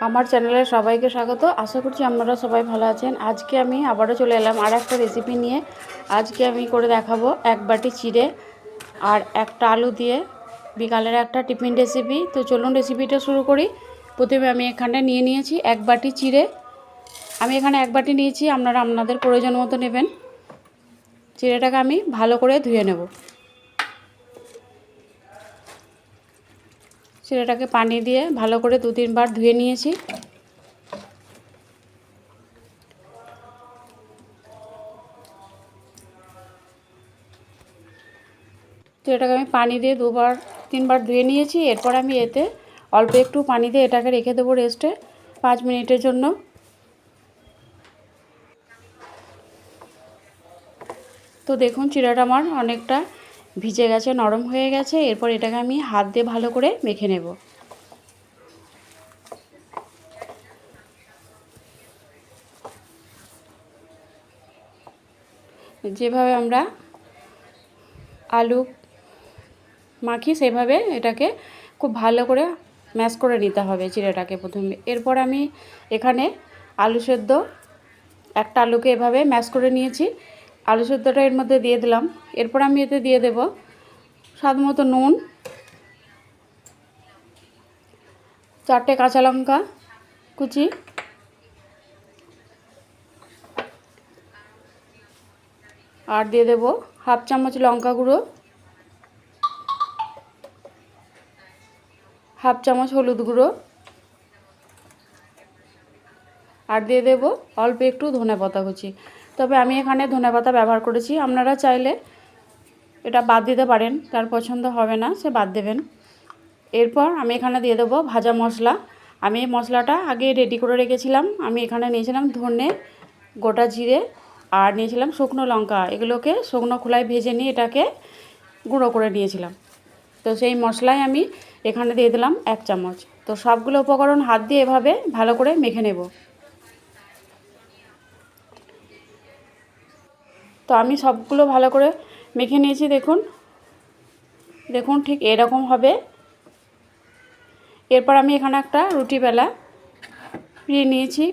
আমার চ্যানেলে সবাইকে স্বাগত। আশা করছি আপনারা সবাই ভালো আছেন। আজকে আমি আবারও চলে এলাম আর একটা রেসিপি নিয়ে। আজকে আমি করে দেখাবো এক বাটি চিড়ে আর একটা আলু দিয়ে বিকালের একটা টিফিন রেসিপি। তো চলুন রেসিপিটা শুরু করি। প্রথমে আমি এখানে নিয়েছি এক বাটি চিড়ে। আমি এখানে এক বাটি নিয়েছি, আপনারা আপনাদের প্রয়োজন মতো নেবেন। চিড়েটাকে আমি ভালো করে ধুয়ে নেব। চিড়েটাকে পানি দিয়ে ভালো করে 2-3 বার ধুয়ে নিয়েছি। চিড়েটাকে আমি পানি দিয়ে 2-3 বার ধুয়ে নিয়েছি। এরপর আমি এতে অল্প একটু পানি দিয়ে এটাকে রেখে দেবো রেস্টে 5 মিনিটের জন্য। তো দেখুন চিড়েটা আমার অনেকটা ভিজে গেছে, নরম হয়ে গেছে। এরপর এটাকে আমি হাত দিয়ে ভালো করে মেখে নেব। যেভাবে আমরা আলু মাখি সেভাবে এটাকে খুব ভালো করে ম্যাশ করে নিতে হবে চিড়েটাকে প্রথমে। এরপর আমি এখানে আলু সেদ্ধ একটা আলুকে এভাবে ম্যাশ করে নিয়েছি। আলু সেদ্ধটা এর মধ্যে দিয়ে দিলাম। এরপর আমি এতে দিয়ে দেব স্বাদ মতো নুন, 4টে কাঁচা লঙ্কা কুচি, আর দিয়ে দেব হাফ চামচ লঙ্কা গুঁড়ো, হাফ চামচ হলুদ গুঁড়ো, আর দিয়ে দেব অল্প একটু ধনেপাতা কুচি। তবে আমি এখানে ধনেপাতা ব্যবহার করেছি, আপনারা চাইলে এটা বাদ দিতে পারেন, তার পছন্দ হবে না সে বাদ দেবেন। এরপর আমি এখানে দিয়ে দেব ভাজা মশলা। আমি এই মশলাটা আগে রেডি করে রেখেছিলাম। আমি এখানে নিয়েছিলাম ধনে, গোটা জিরে আর নিয়েছিলাম শুকনো লঙ্কা। এগুলোকে শুকনো খোলায় ভেজে নিয়ে এটাকে গুঁড়ো করে নিয়েছিলাম। তো সেই মশলাই আমি এখানে দিয়ে দিলাম 1 চামচ। তো সবগুলো উপকরণ হাত দিয়ে এভাবে ভালো করে মেখে নেব। তো আমি সবগুলো ভালো করে মেখে নিয়েছি। দেখুন ঠিক এরকম হবে। এরপর আমি এখানে একটা রুটি বেলা নিয়ে নিয়েছি।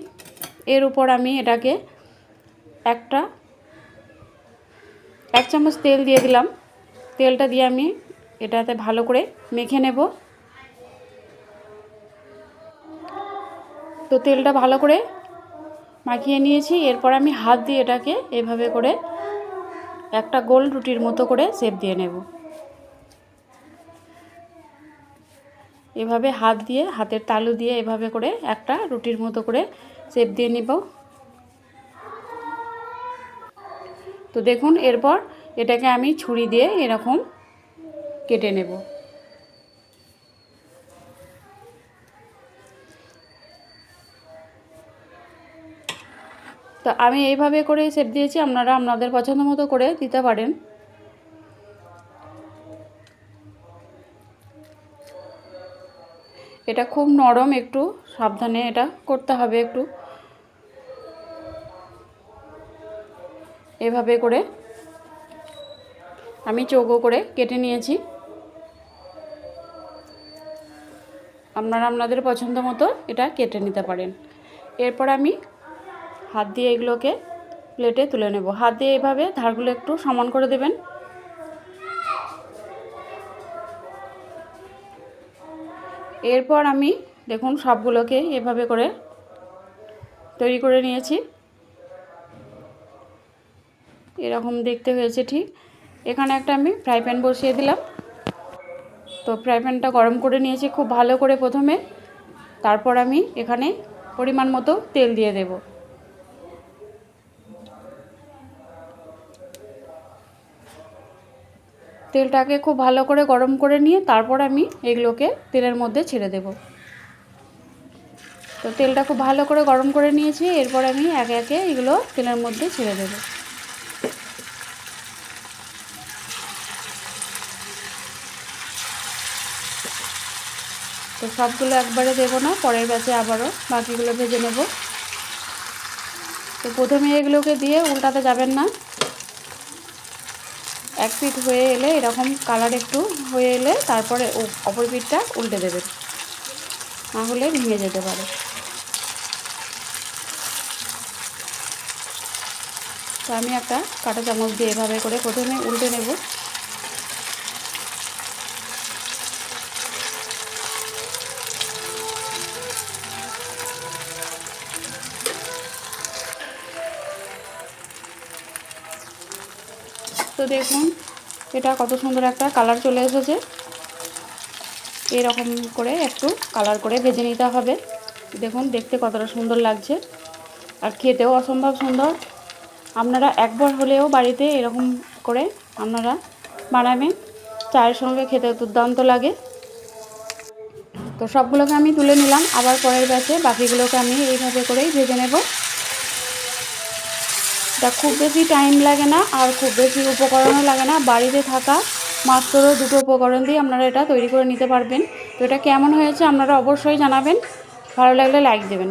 এর উপর আমি এটাকে 1 চামচ তেল দিয়ে দিলাম। তেলটা দিয়ে আমি এটাতে ভালো করে মেখে নেব। তো তেলটা ভালো করে মাখিয়ে নিয়েছি। এরপর আমি হাত দিয়ে এটাকে এভাবে করে একটা গোল রুটির মতো করে শেপ দিয়ে নেব। এভাবে হাত দিয়ে হাতের তালু দিয়ে এভাবে করে একটা রুটির মতো করে শেপ দিয়ে নিব। তো দেখুন এরপর এটাকে আমি ছুরি দিয়ে এরকম কেটে নেব। তো আমি এইভাবে করে শেপ দিয়েছি, আপনারা আপনাদের পছন্দ মতো করে দিতে পারেন। এটা খুব নরম, একটু সাবধানে এটা করতে হবে। একটু এভাবে করে আমি চৌকো করে কেটে নিয়েছি। আপনারা আপনাদের পছন্দ মতো এটা কেটে নিতে পারেন। এরপর আমি হাত দিয়ে এগুলোকে প্লেটে তুলে নেব। হাত দিয়ে এভাবে ধারগুলো একটু সমান করে দেবেন। এরপর আমি দেখুন সবগুলোকে এভাবে করে তৈরি করে নিয়েছি। এরকম দেখতে হয়েছে ঠিক। এখানে একটা আমি ফ্রাই প্যান বসিয়ে দিলাম। তো ফ্রাই প্যানটা গরম করে নিয়েছি খুব ভালো করে প্রথমে। তারপর আমি এখানে পরিমাণ মতো তেল দিয়ে দেব। তেলটাকে খুব ভালো করে গরম করে নিয়ে তারপর আমি এগুলোকে তেলের মধ্যে ছেড়ে দেব। তো তেলটা খুব ভালো করে গরম করে নিয়েছি। এরপর আমি একে একে এগুলো তেলের মধ্যে ছেড়ে দেব। তো সবগুলো একবারে দেবো না, পরের ব্যাচে আবারও বাকিগুলো ভেজে নেব। তো প্রথমে এগুলোকে দিয়ে উল্টাতে যাবেন না। এক পিঠ হয়ে এলে এরকম কালার একটু হয়ে এলে তারপরে অপর পিঠটা উল্টে দেবেন, না হলে ভেঙে যেতে পারে। তো আমি একটা কাঁটা চামচ দিয়ে এভাবে করে প্রথমে উল্টে নেব। তো দেখুন এটা কত সুন্দর একটা কালার চলে এসেছে। এরকম করে একটু কালার করে ভেজে নিতে হবে। দেখুন দেখতে কতটা সুন্দর লাগছে আর খেতেও অসম্ভব সুন্দর। আপনারা একবার হলেও বাড়িতে এরকম করে আপনারা বানাবেন, চায়ের সঙ্গে খেতে দুর্দান্ত লাগে। তো সবগুলোকে আমি তুলে নিলাম, আবার পরের ব্যাচে বাকিগুলোকে আমি এইভাবে করেই ভেজে নেব। এটা খুব বেশি টাইম লাগে না আর খুব বেশি উপকরণও লাগে না, বাড়িতে থাকা মাত্র 2টো উপকরণ দিয়ে আপনারা এটা তৈরি করে নিতে পারবেন। তো এটা কেমন হয়েছে আপনারা অবশ্যই জানাবেন, ভালো লাগলে লাইক দেবেন।